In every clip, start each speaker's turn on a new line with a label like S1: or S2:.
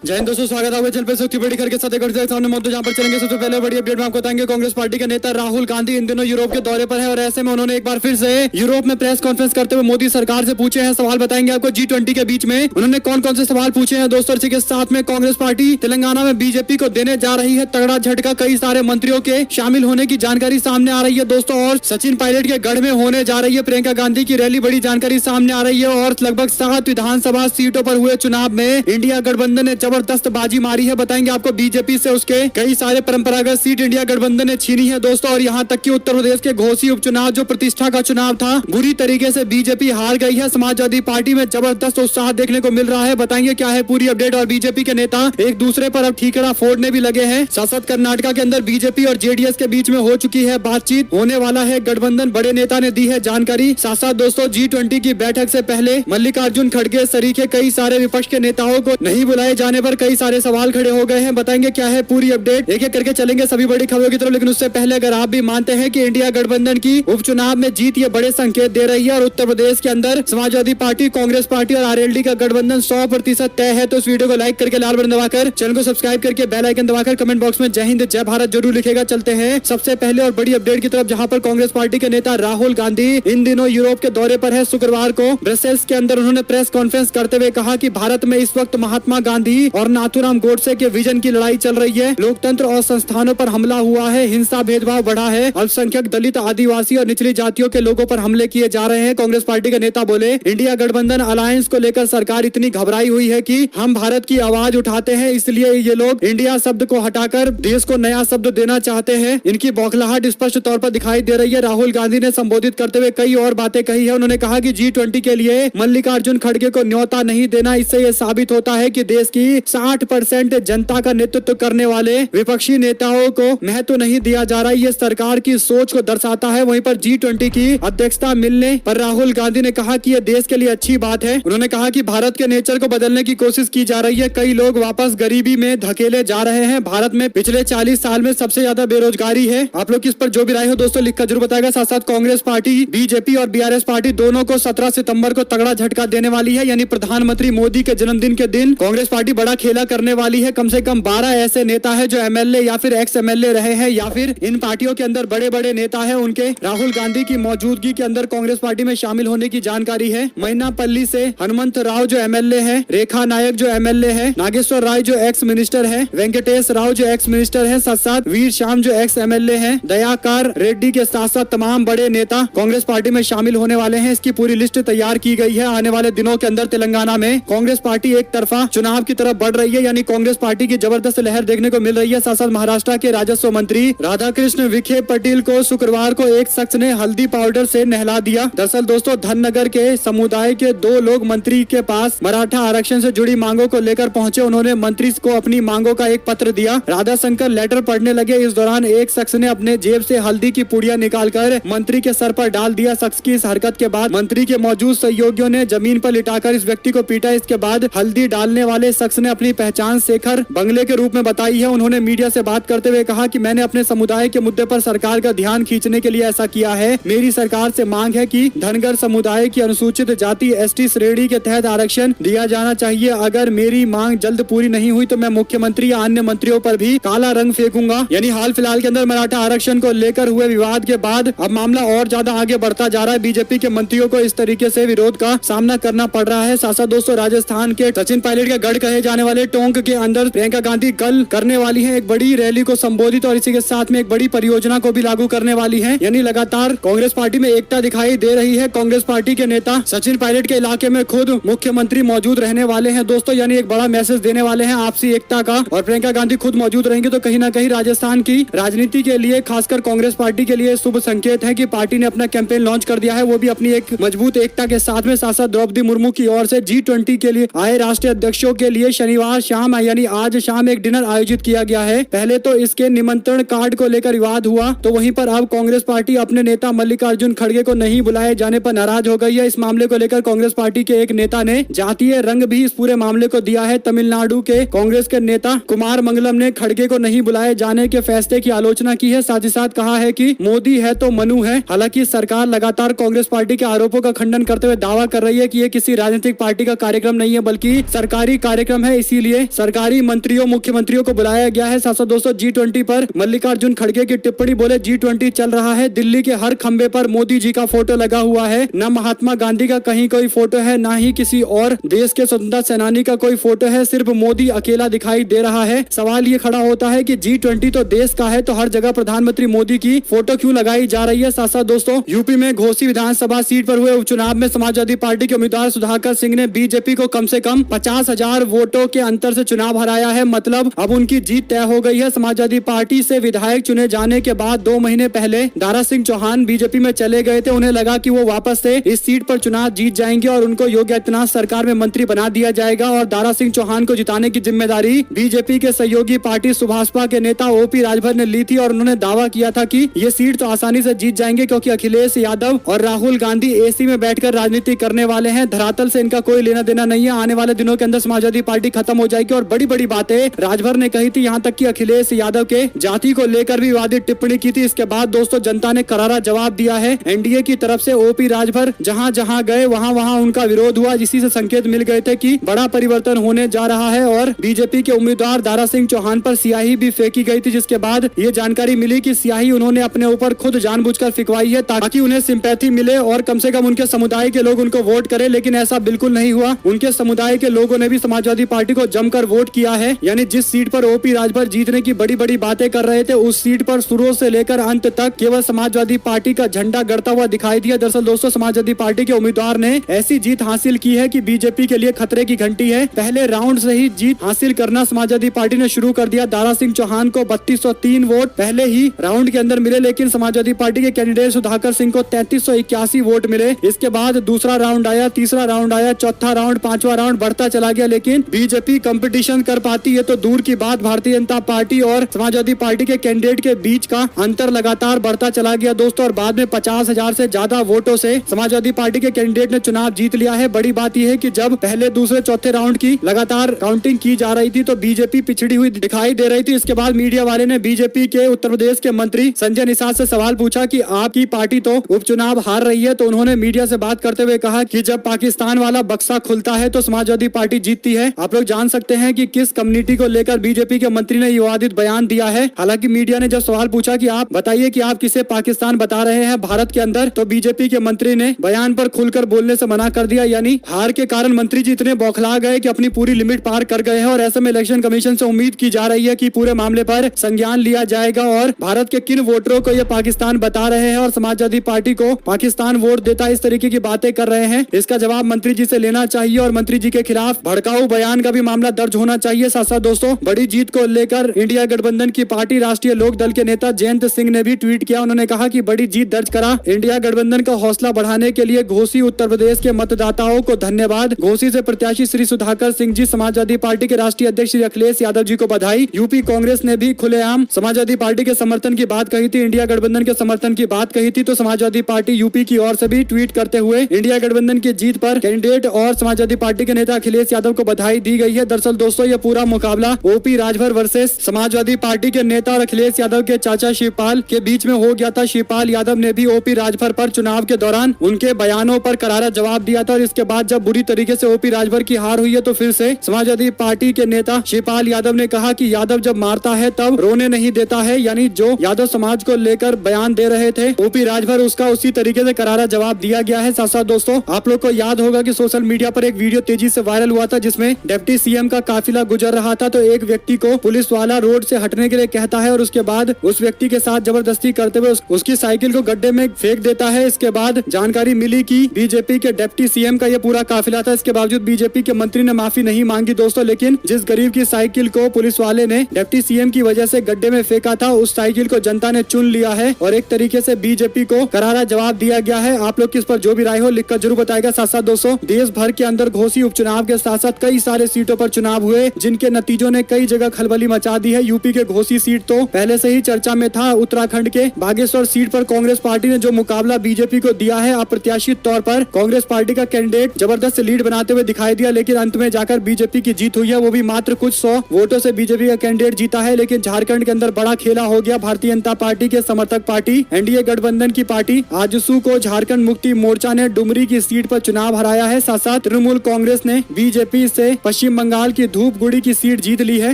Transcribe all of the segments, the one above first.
S1: जय हिंद दोस्तों, स्वागत है चैनल पे। सबसे बड़ी खबर के साथ एक और सामने मौजूद, जहां पर चलेंगे सबसे पहले बड़ी अपडेट में आपको बताएंगे। कांग्रेस पार्टी के नेता राहुल गांधी इन दिनों यूरोप के दौरे पर है और ऐसे में उन्होंने एक बार फिर से यूरोप में प्रेस कॉन्फ्रेंस करते हुए मोदी सरकार से पूछे हैं सवाल। बताएंगे आपको G20 के बीच में उन्होंने कौन कौन से सवाल पूछे हैं दोस्तों। इसी के साथ में कांग्रेस पार्टी तेलंगाना में बीजेपी को देने जा रही है तगड़ा झटका। कई सारे मंत्रियों के शामिल होने की जानकारी सामने आ रही है दोस्तों। और सचिन पायलट के गढ़ में होने जा रही है प्रियंका गांधी की रैली, बड़ी जानकारी सामने आ रही है। और लगभग 7 विधानसभा सीटों पर हुए चुनाव में इंडिया गठबंधन ने जबरदस्त बाजी मारी है। बताएंगे आपको बीजेपी से उसके कई सारे परंपरागत सीट इंडिया गठबंधन ने छीनी है दोस्तों। और यहाँ तक कि उत्तर प्रदेश के घोसी उपचुनाव जो प्रतिष्ठा का चुनाव था, बुरी तरीके से बीजेपी हार गई है। समाजवादी पार्टी में जबरदस्त उत्साह देखने को मिल रहा है। बताएंगे क्या है पूरी अपडेट। और बीजेपी के नेता एक दूसरे पर अब ठीकरा फोड़ने भी लगे हैं। शासक कर्नाटका के अंदर बीजेपी और जेडीएस के बीच में हो चुकी है बातचीत, होने वाला है गठबंधन, बड़े नेता ने दी है जानकारी। साथ साथ दोस्तों G20 की बैठक से पहले मल्लिकार्जुन खड़गे सरीखे कई सारे विपक्ष के नेताओं को नहीं बुलाए जाने पर कई सारे सवाल खड़े हो गए हैं। बताएंगे क्या है पूरी अपडेट, एक एक करके चलेंगे सभी बड़ी खबरों की तरफ। लेकिन उससे पहले अगर आप भी मानते हैं कि इंडिया गठबंधन की उपचुनाव में जीत ये बड़े संकेत दे रही है और उत्तर प्रदेश के अंदर समाजवादी पार्टी, कांग्रेस पार्टी और आरएलडी का गठबंधन 100% तय है, तो इस वीडियो को लाइक करके लाल बटन दबाकर चैनल को सब्सक्राइब करके बेल आइकन दबाकर कमेंट बॉक्स में जय हिंद जय भारत जरूर लिखेगा। चलते हैं सबसे पहले और बड़ी अपडेट की तरफ, जहां पर कांग्रेस पार्टी के नेता राहुल गांधी इन दिनों यूरोप के दौरे पर है। शुक्रवार को ब्रसेल्स के अंदर उन्होंने प्रेस कॉन्फ्रेंस करते हुए कहा कि भारत में इस वक्त महात्मा गांधी और नाथूराम गोडसे के विजन की लड़ाई चल रही है। लोकतंत्र और संस्थानों पर हमला हुआ है, हिंसा भेदभाव बढ़ा है, अल्पसंख्यक दलित आदिवासी और निचली जातियों के लोगों पर हमले किए जा रहे हैं। कांग्रेस पार्टी के नेता बोले, इंडिया गठबंधन अलायंस को लेकर सरकार इतनी घबराई हुई है कि हम भारत की आवाज उठाते हैं, इसलिए ये लोग इंडिया शब्द को हटाकर देश को नया शब्द देना चाहते हैं। इनकी बौखलाहट स्पष्ट तौर पर दिखाई दे रही है। राहुल गांधी ने संबोधित करते हुए कई और बातें कही है। उन्होंने कहा कि G20 के लिए मल्लिकार्जुन खड़गे को न्योता नहीं देना, इससे ये साबित होता है कि देश की 60% जनता का नेतृत्व करने वाले विपक्षी नेताओं को महत्व नहीं दिया जा रहा है। ये सरकार की सोच को दर्शाता है। वहीं पर G20 की अध्यक्षता मिलने पर राहुल गांधी ने कहा कि यह देश के लिए अच्छी बात है। उन्होंने कहा कि भारत के नेचर को बदलने की कोशिश की जा रही है। कई लोग वापस गरीबी में धकेले जा रहे हैं। भारत में पिछले 40 साल में सबसे ज्यादा बेरोजगारी है। आप लोग इस पर जो भी राय हो दोस्तों लिखकर जरूर बताएगा। साथ साथ कांग्रेस पार्टी, बीजेपी और बीआरएस पार्टी दोनों को 17 सितंबर को तगड़ा झटका देने वाली है, यानी प्रधानमंत्री मोदी के जन्मदिन के दिन कांग्रेस पार्टी बड़ा खेला करने वाली है। कम से कम 12 ऐसे नेता है जो एमएलए या फिर एक्स एमएलए रहे हैं या फिर इन पार्टियों के अंदर बड़े बड़े नेता है, उनके राहुल गांधी की मौजूदगी के अंदर कांग्रेस पार्टी में शामिल होने की जानकारी है। मैनापल्ली से हनुमंत राव जो एमएलए है, रेखा नायक जो एमएलए है, नागेश्वर राय जो एक्स मिनिस्टर है, वेंकटेश राव जो एक्स मिनिस्टर है, साथ साथ वीर श्याम जो एक्स एमएलए है, दयाकर रेड्डी के साथ साथ तमाम बड़े नेता कांग्रेस पार्टी में शामिल होने वाले हैं। इसकी पूरी लिस्ट तैयार की गई है। आने वाले दिनों के अंदर तेलंगाना में कांग्रेस पार्टी एक तरफा चुनाव की तरफ बढ़ रही है, यानी कांग्रेस पार्टी की जबरदस्त लहर देखने को मिल रही है। साथ साथ महाराष्ट्र के राजस्व मंत्री राधाकृष्ण विखे पटेल को शुक्रवार को एक शख्स ने हल्दी पाउडर से नहला दिया। दरअसल दोस्तों धननगर के समुदाय के 2 लोग मंत्री के पास मराठा आरक्षण से जुड़ी मांगों को लेकर पहुंचे। उन्होंने मंत्री को अपनी मांगों का एक पत्र दिया। राधा शंकर लेटर पढ़ने लगे। इस दौरान एक शख्स ने अपने जेब से हल्दी की पुड़िया निकालकर मंत्री के सर पर डाल दिया। शख्स की इस हरकत के बाद मंत्री के मौजूद सहयोगियों ने जमीन पर लिटाकर इस व्यक्ति को पीटा। इसके बाद हल्दी डालने वाले शख्स ने अपनी पहचान शेखर बंगले के रूप में बताई है। उन्होंने मीडिया से बात करते हुए कहा कि मैंने अपने समुदाय के मुद्दे पर सरकार का ध्यान खींचने के लिए ऐसा किया है। मेरी सरकार से मांग है कि धनगर समुदाय की अनुसूचित जाति एसटी श्रेणी के तहत आरक्षण दिया जाना चाहिए। अगर मेरी मांग जल्द पूरी नहीं हुई तो मैं मुख्यमंत्री या अन्य मंत्रियों पर भी काला रंग फेंकूंगा। यानी हाल फिलहाल के अंदर मराठा आरक्षण को लेकर हुए विवाद के बाद अब मामला और ज्यादा आगे बढ़ता जा रहा है। बीजेपी के मंत्रियों को इस तरीके से विरोध का सामना करना पड़ रहा है। साथ साथ दोस्तों राजस्थान के सचिन पायलट के गढ़ कहे जाने वाले टोंक के अंदर प्रियंका गांधी कल करने वाली है एक बड़ी रैली को संबोधित और इसी के साथ में एक बड़ी परियोजना को भी लागू करने वाली है। यानी लगातार कांग्रेस पार्टी में एकता दिखाई दे रही है। कांग्रेस पार्टी के नेता सचिन पायलट के इलाके में खुद मुख्यमंत्री मौजूद रहने वाले हैं दोस्तों, यानी एक बड़ा मैसेज देने वाले हैं आपसी एकता का। और प्रियंका गांधी खुद मौजूद रहेंगे तो कहीं ना कहीं राजस्थान की राजनीति के लिए, खासकर कांग्रेस पार्टी के लिए शुभ संकेत है कि पार्टी ने अपना कैंपेन लॉन्च कर दिया है, वो भी अपनी एक मजबूत एकता के साथ में। साथ साथ द्रौपदी मुर्मू की ओर से G20 के लिए आए राष्ट्रीय अध्यक्षों के लिए शनिवार शाम यानी आज शाम एक डिनर आयोजित किया गया है। पहले तो इसके निमंत्रण कार्ड को लेकर विवाद हुआ, तो वहीं पर अब कांग्रेस पार्टी अपने नेता मल्लिकार्जुन खड़गे को नहीं बुलाए जाने पर नाराज हो गई है। इस मामले को लेकर कांग्रेस पार्टी के एक नेता ने जातीय रंग भी इस पूरे मामले को दिया है। तमिलनाडु के कांग्रेस के नेता कुमार मंगलम ने खड़गे को नहीं बुलाए जाने के फैसले की आलोचना की है। साथ ही साथ कहा है कि मोदी है तो मनु है। हालांकि सरकार लगातार कांग्रेस पार्टी के आरोपों का खंडन करते हुए दावा कर रही है कि ये किसी राजनीतिक पार्टी का कार्यक्रम नहीं है बल्कि सरकारी कार्यक्रम है। है, इसीलिए सरकारी मंत्रियों मुख्यमंत्रियों को बुलाया गया है। साथ साथ दोस्तों G20 पर मल्लिकार्जुन खड़गे की टिप्पणी, बोले G20 चल रहा है, दिल्ली के हर खंबे पर मोदी जी का फोटो लगा हुआ है, न महात्मा गांधी का कहीं कोई फोटो है, ना ही किसी और देश के स्वतंत्रता सेनानी का कोई फोटो है, सिर्फ मोदी अकेला दिखाई दे रहा है। सवाल ये खड़ा होता है कि G20 तो देश का है, तो हर जगह प्रधानमंत्री मोदी की फोटो क्यों लगाई जा रही है। साथ साथ दोस्तों यूपी में घोसी विधानसभा सीट पर हुए उपचुनाव में समाजवादी पार्टी के उम्मीदवार सुधाकर सिंह ने बीजेपी को कम से कम 50,000 वोटों के अंतर से चुनाव हराया है। मतलब अब उनकी जीत तय हो गई है। समाजवादी पार्टी से विधायक चुने जाने के बाद 2 महीने पहले दारा सिंह चौहान बीजेपी में चले गए थे। उन्हें लगा कि वो वापस से इस सीट पर चुनाव जीत जाएंगे और उनको योगी आदित्यनाथ सरकार में मंत्री बना दिया जाएगा और दारा सिंह चौहान को जिताने की जिम्मेदारी बीजेपी के सहयोगी पार्टी सुभाषपा के नेता ओपी राजभर ने ली थी और उन्होंने दावा किया था कि ये सीट तो आसानी से जीत जाएंगे क्योंकि अखिलेश यादव और राहुल गांधी एसी में बैठकर राजनीति करने वाले हैं। धरातल से इनका कोई लेना देना नहीं है। आने वाले दिनों के अंदर समाजवादी पार्टी खत्म हो जाएगी और बड़ी बड़ी बातें राजभर ने कही थी, यहाँ तक कि अखिलेश यादव के जाति को लेकर भी विवादित टिप्पणी की थी। इसके बाद दोस्तों जनता ने करारा जवाब दिया है। एनडीए की तरफ से ओपी राजभर जहां जहां गए वहां उनका विरोध हुआ, जिसी से संकेत मिल गए थे कि बड़ा परिवर्तन होने जा रहा है और बीजेपी के उम्मीदवार दारा सिंह चौहान पर स्याही भी फेंकी गई थी, जिसके बाद ये जानकारी मिली कि स्याही उन्होंने अपने ऊपर खुद जानबूझकर फिकवाई है ताकि उन्हें सिंपैथी मिले और कम से कम उनके समुदाय के लोग उनको वोट करें। लेकिन ऐसा बिल्कुल नहीं हुआ। उनके समुदाय के लोगों ने भी समाजवादी पार्टी को जमकर वोट किया है। यानी जिस सीट पर ओपी राजभर जीतने की बड़ी बड़ी बातें कर रहे थे, उस सीट पर शुरू से लेकर अंत तक केवल समाजवादी पार्टी का झंडा गड़ता हुआ दिखाई दिया। दरअसल दोस्तों समाजवादी पार्टी के उम्मीदवार ने ऐसी जीत हासिल की है कि बीजेपी के लिए खतरे की घंटी है। पहले राउंड से ही जीत हासिल करना समाजवादी पार्टी ने शुरू कर दिया। दारा सिंह चौहान को 3203 वोट पहले ही राउंड के अंदर मिले, लेकिन समाजवादी पार्टी के कैंडिडेट सुधाकर सिंह को 3381 वोट मिले। इसके बाद दूसरा राउंड आया, तीसरा राउंड आया, चौथा राउंड, पांचवा राउंड बढ़ता चला गया, लेकिन बीजेपी कंपटीशन कर पाती है तो दूर की बात, भारतीय जनता पार्टी और समाजवादी पार्टी के कैंडिडेट के बीच का अंतर लगातार बढ़ता चला गया दोस्तों। और बाद में 50,000 से ज्यादा वोटों से समाजवादी पार्टी के कैंडिडेट ने चुनाव जीत लिया है। बड़ी बात यह है कि जब पहले दूसरे चौथे राउंड की लगातार काउंटिंग की जा रही थी तो बीजेपी पिछड़ी हुई दिखाई दे रही थी। इसके बाद मीडिया वाले ने बीजेपी के उत्तर प्रदेश के मंत्री संजय निषाद से सवाल पूछा कि आपकी पार्टी तो उपचुनाव हार रही है, तो उन्होंने मीडिया से बात करते हुए कहा कि जब पाकिस्तान वाला बक्सा खुलता है तो समाजवादी पार्टी जीतती है। आप लोग जान सकते हैं कि किस कम्युनिटी को लेकर बीजेपी के मंत्री ने विवादित बयान दिया है। हालांकि मीडिया ने जब सवाल पूछा कि आप बताइए कि आप किसे पाकिस्तान बता रहे हैं भारत के अंदर, तो बीजेपी के मंत्री ने बयान पर खुलकर बोलने से मना कर दिया। यानी हार के कारण मंत्री जी इतने बौखला गए कि अपनी पूरी लिमिट पार कर गए हैं और ऐसे में इलेक्शन कमीशन से उम्मीद की जा रही है कि पूरे मामले पर संज्ञान लिया जाएगा और भारत के किन वोटरों को ये पाकिस्तान बता रहे हैं और समाजवादी पार्टी को पाकिस्तान वोट देता है, इस तरीके की बातें कर रहे हैं, इसका जवाब मंत्री जी से लेना चाहिए और मंत्री जी के खिलाफ भड़काऊ बयान का भी मामला दर्ज होना चाहिए। साथ साथ दोस्तों बड़ी जीत को लेकर इंडिया गठबंधन की पार्टी राष्ट्रीय लोक दल के नेता जयंत सिंह ने भी ट्वीट किया। उन्होंने कहा कि बड़ी जीत दर्ज करा इंडिया गठबंधन का हौसला बढ़ाने के लिए घोसी उत्तर प्रदेश के मतदाताओं को धन्यवाद। घोसी से प्रत्याशी श्री सुधाकर सिंह जी, समाजवादी पार्टी के राष्ट्रीय अध्यक्ष श्री अखिलेश यादव जी को बधाई। यूपी कांग्रेस ने भी खुलेआम समाजवादी पार्टी के समर्थन की बात कही थी, इंडिया गठबंधन के समर्थन की बात कही थी। तो समाजवादी पार्टी यूपी की ओर से भी ट्वीट करते हुए इंडिया गठबंधन की जीत पर कैंडिडेट और समाजवादी पार्टी के नेता अखिलेश यादव को बधाई दी गई है। दरअसल दोस्तों ये पूरा मुकाबला OP Rajbhar versus Samajwadi party के नेता और अखिलेश यादव के चाचा शिवपाल के बीच में हो गया था। शिवपाल यादव ने भी ओपी राजभर पर चुनाव के दौरान उनके बयानों पर करारा जवाब दिया था और इसके बाद जब बुरी तरीके से ओपी राजभर की हार हुई है तो फिर से समाजवादी पार्टी के नेता शिवपाल यादव ने कहा कि यादव जब मारता है तब रोने नहीं देता है। यानी जो यादव समाज को लेकर बयान दे रहे थे ओपी राजभर, उसका उसी तरीके से करारा जवाब दिया गया है। साथ साथ दोस्तों आप लोग को याद होगा कि सोशल मीडिया पर एक वीडियो तेजी से वायरल हुआ था जिसमें डिप्टी सीएम का काफिला गुजर रहा था, तो एक व्यक्ति को पुलिस वाला रोड से हटने के लिए कहता है और उसके बाद उस व्यक्ति के साथ जबरदस्ती करते हुए उसकी साइकिल को गड्ढे में फेंक देता है। इसके बाद जानकारी मिली कि बीजेपी के डिप्टी सीएम का यह पूरा काफिला था। इसके बावजूद बीजेपी के मंत्री ने माफी नहीं मांगी दोस्तों, लेकिन जिस गरीब की साइकिल को पुलिस वाले ने डिप्टी सीएम की वजह से गड्ढे में फेंका था, उस साइकिल को जनता ने चुन लिया है और एक तरीके से बीजेपी को करारा जवाब दिया गया है। आप लोग किस पर जो भी राय हो लिखकर जरूर बताएगा। साथ साथ दोस्तों देश भर के अंदर घोसी उपचुनाव के साथ साथ कई सारे सीटों पर चुनाव हुए जिनके नतीजों ने कई जगह खलबली मचा दी है। यूपी के घोसी सीट तो पहले से ही चर्चा में था। उत्तराखंड के बागेश्वर सीट पर कांग्रेस पार्टी ने जो मुकाबला बीजेपी को दिया है, अप्रत्याशित तौर पर कांग्रेस पार्टी का कैंडिडेट जबरदस्त लीड बनाते हुए दिखाई दिया, लेकिन अंत में जाकर बीजेपी की जीत हुई है, वो भी मात्र कुछ 100 वोटों से बीजेपी का कैंडिडेट जीता है। लेकिन झारखंड के अंदर बड़ा खेला हो गया। भारतीय जनता पार्टी के समर्थक पार्टी एनडीए गठबंधन की पार्टी आजसू को झारखंड मुक्ति मोर्चा ने डुमरी की सीट पर चुनाव हराया है। साथ साथ तृणमूल कांग्रेस ने बीजेपी से पश्चिम पश्चिम बंगाल की धूपगुड़ी की सीट जीत ली है।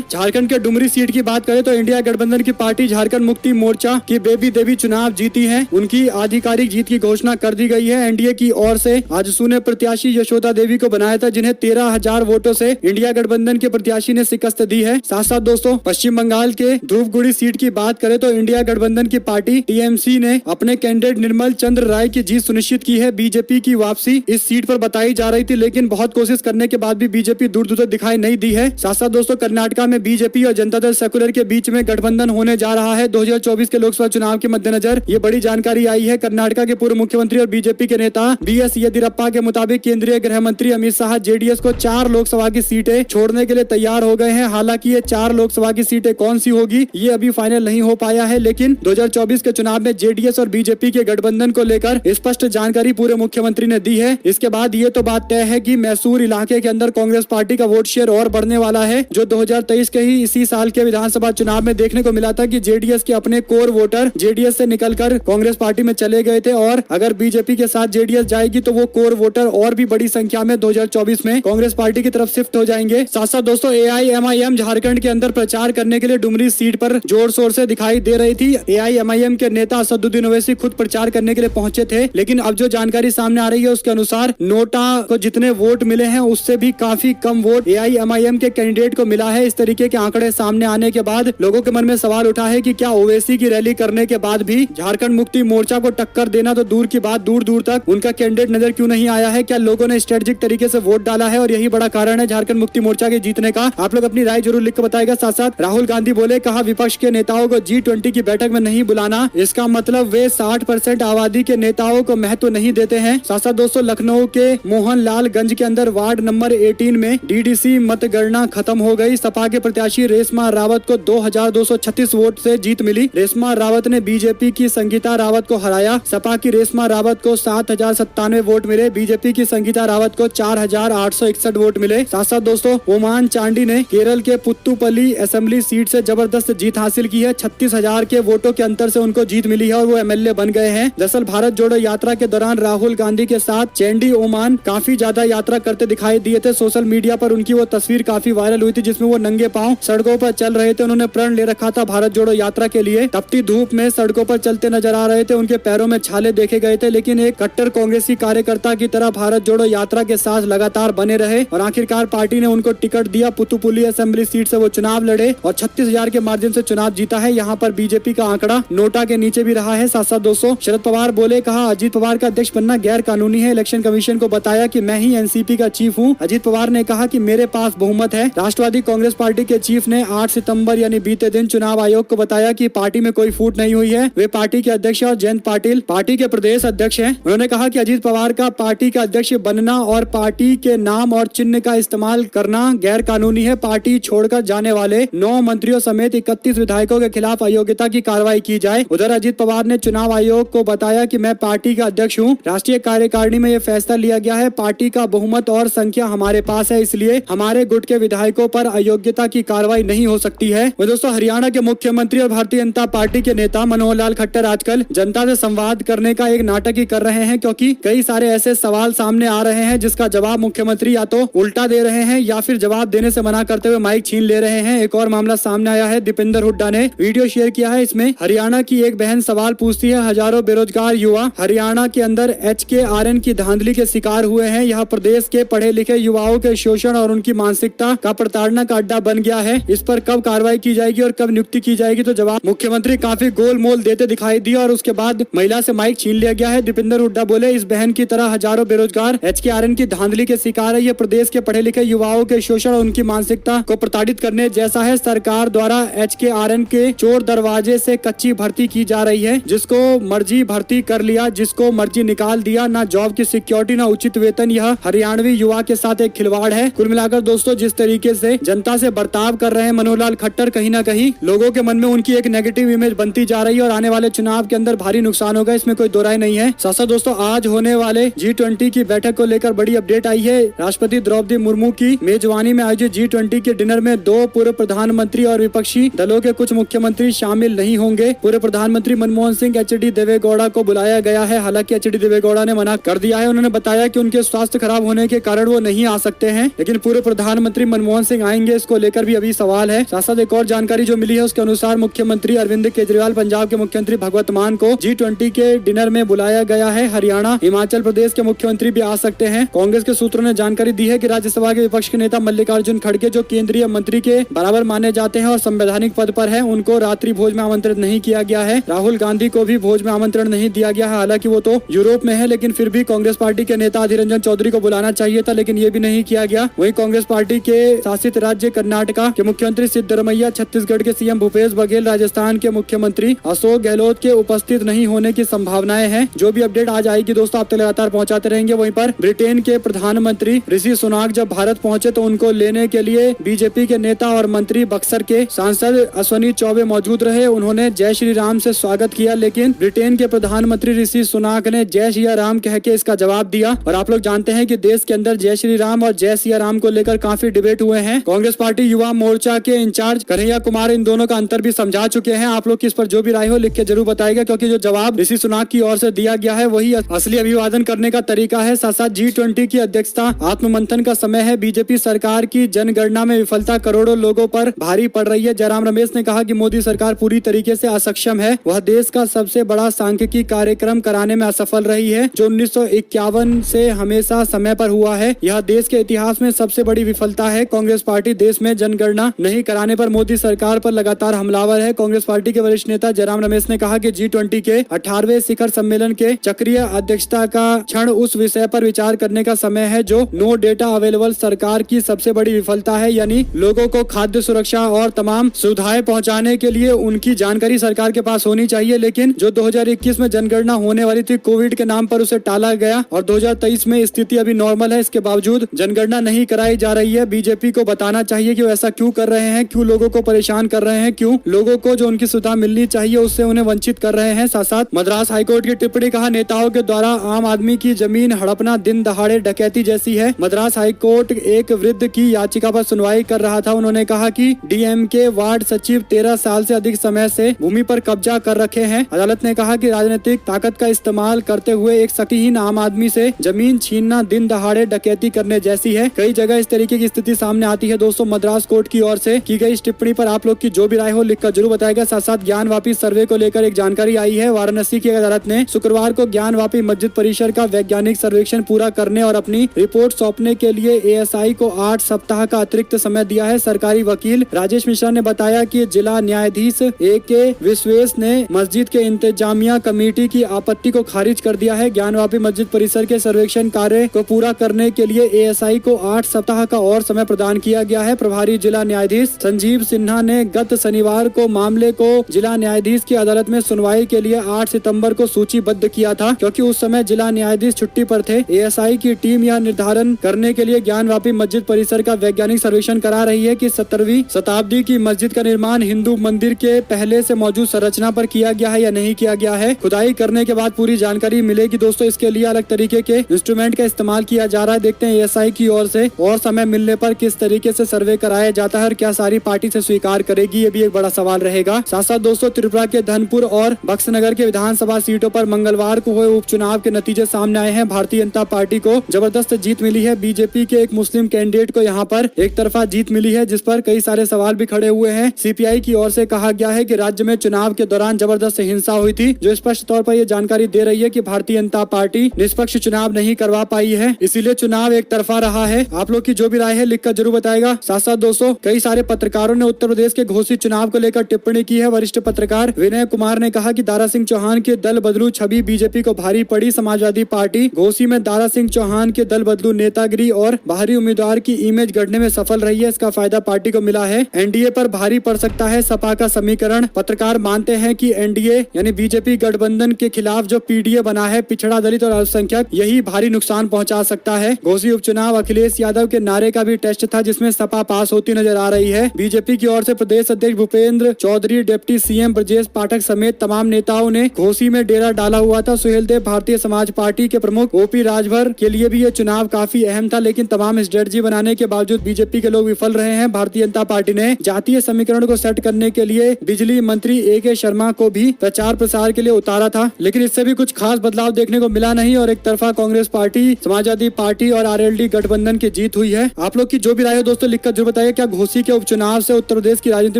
S1: झारखंड के डुमरी सीट की बात करें तो इंडिया गठबंधन की पार्टी झारखंड मुक्ति मोर्चा की बेबी देवी चुनाव जीती है। उनकी आधिकारिक जीत की घोषणा कर दी गई है। एनडीए की ओर से आजसू ने प्रत्याशी यशोदा देवी को बनाया था, जिन्हें 13,000 वोटों से इंडिया गठबंधन के प्रत्याशी ने शिकस्त दी है। साथ साथ दोस्तों पश्चिम बंगाल के धूपगुड़ी सीट की बात करें तो इंडिया गठबंधन की पार्टी टीएमसी ने अपने कैंडिडेट निर्मल चंद्र राय की जीत सुनिश्चित की है। बीजेपी की वापसी इस सीट पर बताई जा रही थी, लेकिन बहुत कोशिश करने के बाद भी बीजेपी दूर दूर तक दिखाई नहीं दी है। साथ साथ दोस्तों कर्नाटका में बीजेपी और जनता दल सेकुलर के बीच में गठबंधन होने जा रहा है 2024 के लोकसभा चुनाव के मद्देनजर। ये बड़ी जानकारी आई है। कर्नाटका के पूर्व मुख्यमंत्री और बीजेपी के नेता बीएस येदियुरप्पा के मुताबिक केंद्रीय गृह मंत्री अमित शाह जेडीएस को 4 लोकसभा की सीटें छोड़ने के लिए तैयार हो गए हैं। हालांकि ये 4 लोकसभा की सीटें कौन सी होगी ये अभी फाइनल नहीं हो पाया है, लेकिन 2024 के चुनाव में जेडीएस और बीजेपी के गठबंधन को लेकर स्पष्ट जानकारी पूरे मुख्यमंत्री ने दी है। इसके बाद ये तो बात तय है कि मैसूर इलाके के अंदर कांग्रेस पार्टी का वोट शेयर और बढ़ने वाला है, जो 2023 के ही इसी साल के विधानसभा चुनाव में देखने को मिला था कि जेडीएस के अपने कोर वोटर जेडीएस से निकलकर कांग्रेस पार्टी में चले गए थे, और अगर बीजेपी के साथ जेडीएस जाएगी तो वो कोर वोटर और भी बड़ी संख्या में 2024 में कांग्रेस पार्टी की तरफ शिफ्ट हो जाएंगे। साथ साथ दोस्तों एआईएमआईएम झारखंड के अंदर प्रचार करने के लिए डुमरी सीट पर जोर शोर से दिखाई दे रही थी। एआईएमआईएम के नेता असदुद्दीन ओवैसी खुद प्रचार करने के लिए पहुंचे थे, लेकिन अब जो जानकारी सामने आ रही है उसके अनुसार नोटा को जितने वोट मिले हैं उससे भी काफी कम वोट एआईएमआईएम के कैंडिडेट को मिला है। इस तरीके के आंकड़े सामने आने के बाद लोगों के मन में सवाल उठा है कि क्या ओवैसी की रैली करने के बाद भी झारखंड मुक्ति मोर्चा को टक्कर देना तो दूर की बात, दूर दूर तक उनका कैंडिडेट नजर क्यों नहीं आया है? क्या लोगों ने स्ट्रेटेजिक तरीके से वोट डाला है और यही बड़ा कारण है झारखंड मुक्ति मोर्चा के जीतने का? आप लोग अपनी राय जरूर लिख कर बताएगा। साथ साथ राहुल गांधी बोले, कहा विपक्ष के नेताओं को G20 की बैठक में नहीं बुलाना, इसका मतलब वे 60% आबादी के नेताओं को महत्व नहीं देते हैं। साथ साथ दोस्तों लखनऊ के मोहनलालगंज के अंदर वार्ड नंबर 18 में डीडीसी मतगणना खत्म हो गई। सपा के प्रत्याशी रेशमा रावत को 2236 वोट से जीत मिली। रेशमा रावत ने बीजेपी की संगीता रावत को हराया। सपा की रेशमा रावत को 7097 वोट मिले। बीजेपी की संगीता रावत को 4861 वोट मिले। साथ साथ दोस्तों ओमान चांडी ने केरल के पुत्तुपल्ली असेंबली सीट से जबरदस्त जीत हासिल की है। 36,000 के वोटों के अंतर से उनको जीत मिली है और वो एमएलए बन गए हैं। दरअसल भारत जोड़ो यात्रा के दौरान राहुल गांधी के साथ चैंडी ओमान काफी ज्यादा यात्रा करते दिखाई दिए थे। सोशल मीडिया पर उनकी वो तस्वीर काफी वायरल हुई थी जिसमें वो नंगे पांव सड़कों पर चल रहे थे। उन्होंने प्रण ले रखा था भारत जोड़ो यात्रा के लिए। तपती धूप में सड़कों पर चलते नजर आ रहे थे। उनके पैरों में छाले देखे गए थे, लेकिन एक कट्टर कांग्रेसी कार्यकर्ता की तरह भारत जोड़ो यात्रा के साथ लगातार बने रहे और आखिरकार पार्टी ने उनको टिकट दिया। पुत्तुपल्ली असेंबली सीट से वो चुनाव लड़े और 36,000 के मार्जिन से चुनाव जीता है। यहाँ पर बीजेपी का आंकड़ा नोटा के नीचे भी रहा है। साथ साथ दोस्तों शरद पवार बोले, कहा अजीत पवार का अध्यक्ष बनना गैर कानूनी है। इलेक्शन कमीशन को बताया कि मैं ही एनसीपी का चीफ हूँ। अजीत पवार ने कहा कि मेरे पास बहुमत है। राष्ट्रवादी कांग्रेस पार्टी के चीफ ने 8 सितंबर यानी बीते दिन चुनाव आयोग को बताया कि पार्टी में कोई फूट नहीं हुई है। वे पार्टी के अध्यक्ष और जयंत पाटिल पार्टी के प्रदेश अध्यक्ष हैं। उन्होंने कहा कि अजीत पवार का पार्टी का अध्यक्ष बनना और पार्टी के नाम और चिन्ह का इस्तेमाल करना गैर कानूनी है। पार्टी छोड़कर जाने वाले 9 मंत्रियों समेत 31 विधायकों के खिलाफ अयोग्यता की कार्रवाई की जाए। उधर अजीत पवार ने चुनाव आयोग को बताया कि मैं पार्टी का अध्यक्ष हूँ। राष्ट्रीय कार्यकारिणी में यह फैसला लिया गया है। पार्टी का बहुमत और संख्या हमारे पास है, इसलिए हमारे गुट के विधायकों पर अयोग्यता की कार्रवाई नहीं हो सकती है। दोस्तों हरियाणा के मुख्यमंत्री और भारतीय जनता पार्टी के नेता मनोहर लाल खट्टर आजकल जनता से संवाद करने का एक नाटक ही कर रहे हैं, क्योंकि कई सारे ऐसे सवाल सामने आ रहे हैं जिसका जवाब मुख्यमंत्री या तो उल्टा दे रहे हैं या फिर जवाब देने से मना करते हुए माइक छीन ले रहे हैं। एक और मामला सामने आया है। दीपेंद्र हुड्डा ने वीडियो शेयर किया है। इसमें हरियाणा की एक बहन सवाल पूछती है, हजारों बेरोजगार युवा हरियाणा के अंदर HKRN की धांधली के शिकार हुए हैं। यह प्रदेश के पढ़े लिखे युवाओं के शोषण और उनकी मानसिकता का प्रताड़ना का अड्डा बन गया है। इस पर कब कार्रवाई की जाएगी और कब नियुक्ति की जाएगी? तो जवाब मुख्यमंत्री काफी गोलमोल देते दिखाई दिए और उसके बाद महिला से माइक छीन लिया गया है। दीपेंद्र हुड्डा बोले, इस बहन की तरह हजारों बेरोजगार HKRN की धांधली के शिकार है। ये प्रदेश के पढ़े लिखे युवाओं के शोषण और उनकी मानसिकता को प्रताड़ित करने जैसा है। सरकार द्वारा HKRN के चोर दरवाजे से कच्ची भर्ती की जा रही है। जिसको मर्जी भर्ती कर लिया, जिसको मर्जी निकाल दिया। ना जॉब की सिक्योरिटी, ना उचित वेतन। यह हरियाणवी युवा के साथ एक खिलवाड़ है। कुल मिलाकर दोस्तों जिस तरीके से जनता से बर्ताव कर रहे हैं मनोहर लाल खट्टर, कहीं ना कहीं लोगों के मन में उनकी एक नेगेटिव इमेज बनती जा रही है और आने वाले चुनाव के अंदर भारी नुकसान होगा, इसमें कोई दो राय नहीं है। साथ साथ दोस्तों आज होने वाले G20 की बैठक को लेकर बड़ी अपडेट आई है। राष्ट्रपति द्रौपदी मुर्मू की मेजबानी में आयोजित G20 के डिनर में 2 पूर्व प्रधानमंत्री और विपक्षी दलों के कुछ मुख्यमंत्री शामिल नहीं होंगे। पूर्व प्रधानमंत्री मनमोहन सिंह HD देवेगौड़ा को बुलाया गया है। हालांकि HD देवेगौड़ा ने मना कर दिया है। उन्होंने बताया कि उनके स्वास्थ्य खराब होने के कारण वो नहीं आ सकते हैं, लेकिन लेकिन पूर्व प्रधानमंत्री मनमोहन सिंह आएंगे, इसको लेकर भी अभी सवाल है। साथ साथ एक और जानकारी जो मिली है उसके अनुसार मुख्यमंत्री अरविंद केजरीवाल, पंजाब के मुख्यमंत्री भगवंत मान को G20 के डिनर में बुलाया गया है। हरियाणा, हिमाचल प्रदेश के मुख्यमंत्री भी आ सकते हैं। कांग्रेस के सूत्रों ने जानकारी दी है कि राज्यसभा के विपक्ष के नेता मल्लिकार्जुन खड़गे, जो केंद्रीय मंत्री के बराबर माने जाते हैं और संवैधानिक पद पर है, उनको रात्रि भोज में आमंत्रित नहीं किया गया है। राहुल गांधी को भी भोज में आमंत्रण नहीं दिया गया है। हालांकि वो तो यूरोप में है, लेकिन फिर भी कांग्रेस पार्टी के नेता अधीर रंजन चौधरी को बुलाना चाहिए था, लेकिन ये भी नहीं किया गया। वहीं कांग्रेस पार्टी के शासित राज्य कर्नाटका के मुख्यमंत्री सिद्धरमैया, छत्तीसगढ़ के सीएम भूपेश बघेल, राजस्थान के मुख्यमंत्री अशोक गहलोत के उपस्थित नहीं होने की संभावनाएं हैं। जो भी अपडेट आज आएगी दोस्तों आप तक लगातार पहुंचाते रहेंगे। वहीं पर ब्रिटेन के प्रधानमंत्री ऋषि सुनाक जब भारत पहुंचे तो उनको लेने के लिए बीजेपी के नेता और मंत्री बक्सर के सांसद अश्विनी चौबे मौजूद रहे। उन्होंने जय श्री राम से स्वागत किया, लेकिन ब्रिटेन के प्रधानमंत्री ऋषि सुनाक ने जय सिया राम कह के इसका जवाब दिया। और आप लोग जानते हैं कि देश के अंदर जय श्री राम और जय सिया राम को लेकर काफी डिबेट हुए हैं। कांग्रेस पार्टी युवा मोर्चा के इंचार्ज कन्हैया कुमार इन दोनों का अंतर भी समझा चुके हैं। आप लोग इस पर जो भी राय हो लिख के जरूर बताएगा, क्योंकि जो जवाब ऋषि सुनाक की ओर से दिया गया है वही असली अभिवादन करने का तरीका है। साथ साथ G20 की अध्यक्षता आत्ममंथन का समय है। बीजेपी सरकार की जनगणना में विफलता करोड़ों लोगों पर भारी पड़ रही है। जयराम रमेश ने कहा कि मोदी सरकार पूरी तरीके से असक्षम है। वह देश का सबसे बड़ा सांख्यिकी कार्यक्रम कराने में असफल रही है, जो 1951 से हमेशा समय पर हुआ है। यह देश के इतिहास में सबसे बड़ी विफलता है। कांग्रेस पार्टी देश में जनगणना नहीं कराने पर मोदी सरकार पर लगातार हमलावर है। कांग्रेस पार्टी के वरिष्ठ नेता जयराम रमेश ने कहा कि G20 के 18वें शिखर सम्मेलन के चक्रीय अध्यक्षता का क्षण उस विषय पर विचार करने का समय है जो नो डेटा अवेलेबल सरकार की सबसे बड़ी विफलता है, यानी लोगों को खाद्य सुरक्षा और तमाम सुविधाएं पहुंचाने के लिए उनकी जानकारी सरकार के पास होनी चाहिए। लेकिन जो 2021 में जनगणना होने वाली थी, कोविड के नाम पर उसे टाला गया और 2023 में स्थिति अभी नॉर्मल है। इसके बावजूद जनगणना नहीं कराई जा रही है। बीजेपी को बताना चाहिए कि वो ऐसा क्यों कर रहे हैं, क्यों लोगों को परेशान कर रहे हैं, क्यों लोगों को जो उनकी सुविधा मिलनी चाहिए उससे उन्हें वंचित कर रहे हैं। साथ साथ मद्रास हाईकोर्ट की टिप्पणी, कहा नेताओं के द्वारा आम आदमी की जमीन हड़पना दिन दहाड़े डकैती जैसी है। मद्रास हाईकोर्ट एक वृद्ध की याचिका पर सुनवाई कर रहा था। उन्होंने कहा कि DMK वार्ड सचिव 13 साल से अधिक समय से भूमि पर कब्जा कर रखे हैं। अदालत ने कहा कि राजनीतिक ताकत का इस्तेमाल करते हुए एक शक्तिहीन आम आदमी से जमीन छीनना दिन दहाड़े डकैती करने जैसी है। कई जगह इस तरीके की स्थिति सामने आती है। दोस्तों मद्रास कोर्ट की ओर से की गई इस टिप्पणी पर आप लोग की जो भी राय हो लिखकर जरूर बताएगा। साथ साथ ज्ञानवापी सर्वे को लेकर एक जानकारी आई है। वाराणसी की अदालत ने शुक्रवार को ज्ञानवापी मस्जिद परिसर का वैज्ञानिक सर्वेक्षण पूरा करने और अपनी रिपोर्ट सौंपने के लिए ASI को 8 सप्ताह का अतिरिक्त समय दिया है। सरकारी वकील राजेश मिश्रा ने बताया कि जिला न्यायाधीश AK विश्वेश ने मस्जिद के इंतजामिया कमेटी की आपत्ति को खारिज कर दिया है। ज्ञानवापी मस्जिद परिसर के सर्वेक्षण कार्य को पूरा करने के लिए ASI को 8 सप्ताह का और समय प्रदान किया गया है। प्रभारी जिला न्यायाधीश संजीव सिन्हा ने गत शनिवार को मामले को जिला न्यायाधीश की अदालत में सुनवाई के लिए 8 सितंबर को सूचीबद्ध किया था, क्योंकि उस समय जिला न्यायाधीश छुट्टी पर थे। ASI की टीम यह निर्धारण करने के लिए ज्ञानवापी मस्जिद परिसर का वैज्ञानिक सर्वेक्षण करा रही है कि 17वीं शताब्दी की मस्जिद का निर्माण हिंदू मंदिर के पहले से मौजूद संरचना पर किया गया है या नहीं किया गया है। खुदाई करने के बाद पूरी जानकारी मिलेगी। दोस्तों इसके लिए अलग तरीके के इंस्ट्रूमेंट का इस्तेमाल किया जा रहा है। देखते हैं ASI की ओर से और समय मिलने पर किस तरीके से सर्वे कराया जाता है और क्या सारी पार्टी से स्वीकार करेगी, ये भी एक बड़ा सवाल रहेगा। साथ साथ दोस्तों त्रिपुरा के धनपुर और बक्सनगर के विधानसभा सीटों पर मंगलवार को हुए उपचुनाव के नतीजे सामने आए हैं। भारतीय जनता पार्टी को जबरदस्त जीत मिली है। बीजेपी के एक मुस्लिम कैंडिडेट को यहाँ पर एक तरफा जीत मिली है, जिस पर कई सारे सवाल भी खड़े हुए हैं। CPI की ओर से कहा गया है कि राज्य में चुनाव के दौरान जबरदस्त हिंसा हुई थी, जो स्पष्ट तौर पर यह जानकारी दे रही है कि भारतीय जनता पार्टी निष्पक्ष चुनाव नहीं करवा पाई है, इसीलिए चुनाव एक तरफा रहा है। आप लोग की जो भी राय है लिखकर जरूर बताएगा। साथ साथ दोस्तों कई सारे पत्रकारों ने उत्तर प्रदेश के घोषित चुनाव को लेकर टिप्पणी की है। वरिष्ठ पत्रकार विनय कुमार ने कहा कि दारा सिंह चौहान के दल बदलू छवि बीजेपी को भारी पड़ी। समाजवादी पार्टी घोसी में दारा सिंह चौहान के दल बदलू नेतागिरी और बाहरी उम्मीदवार की इमेज गढ़ने में सफल रही है। इसका फायदा पार्टी को मिला है। NDA पर भारी पड़ सकता है सपा का समीकरण। पत्रकार मानते हैं कि NDA यानी बीजेपी गठबंधन के खिलाफ जो PDA बना है, पिछड़ा दलित और अल्पसंख्यक, यही भारी नुकसान पहुंचा सकता है। घोसी उपचुनाव अखिलेश यादव के नारे का भी टेस्ट था, जिसमें सपा पास होती नजर आ रही है। बीजेपी की ओर से प्रदेश अध्यक्ष भूपेंद्र चौधरी, डिप्टी CM ब्रजेश पाठक समेत तमाम नेताओं ने घोसी में डेरा डाला हुआ था। सुहेल देव भारतीय समाज पार्टी के प्रमुख OP राजभर के लिए भी ये चुनाव काफी अहम था, लेकिन तमाम स्ट्रेटजी बनाने के बावजूद बीजेपी के लोग विफल रहे हैं। भारतीय जनता पार्टी ने जातीय समीकरण को सेट करने के लिए बिजली मंत्री AK शर्मा को भी प्रचार प्रसार के लिए उतारा था, लेकिन इससे भी कुछ खास बदलाव देखने को मिला नहीं और एक तरफा कांग्रेस पार्टी, समाजवादी पार्टी और RLD गठबंधन की जीत हुई है। आप लोग की जो भी राय हो दोस्तों लिखकर जरूर बताइए, क्या घोसी के उपचुनाव से उत्तर प्रदेश की राजनीति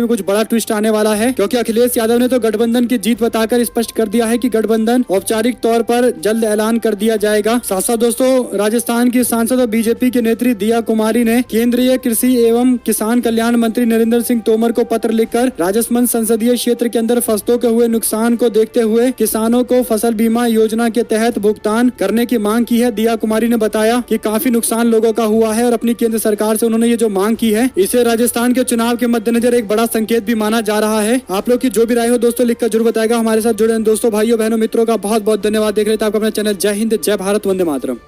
S1: में कुछ बड़ा ट्विस्ट आने वाला है? क्योंकि अखिलेश यादव ने तो गठबंधन की जीत बताकर स्पष्ट कर दिया है कि गठबंधन औपचारिक तौर पर जल्द ऐलान कर दिया जाएगा। साथ साथ दोस्तों राजस्थान की सांसद और बीजेपी की नेत्री दिया कुमारी ने केंद्रीय कृषि एवं किसान कल्याण मंत्री नरेंद्र सिंह तोमर को पत्र लिखकर राजसमंद संसदीय क्षेत्र के अंदर फसलों के हुए नुकसान को देखते हुए किसानों को फसल बीमा योजना के तहत भुगतान करने की मांग की है। दिया कुमारी ने बताया कि काफी नुकसान लोगों का हुआ है और अपनी केंद्र सरकार से उन्होंने ये जो मांग की है इसे राजस्थान के चुनाव के मद्देनजर एक बड़ा संकेत भी माना जा रहा है। आप लोग की जो भी राय हो दोस्तों लिखकर जरूर बताएगा। हमारे साथ जुड़े दोस्तों भाइयों बहनों मित्रों का बहुत बहुत धन्यवाद। देख रहे थे आपका अपना चैनल जय हिंद जय भारत वंदे मातरम।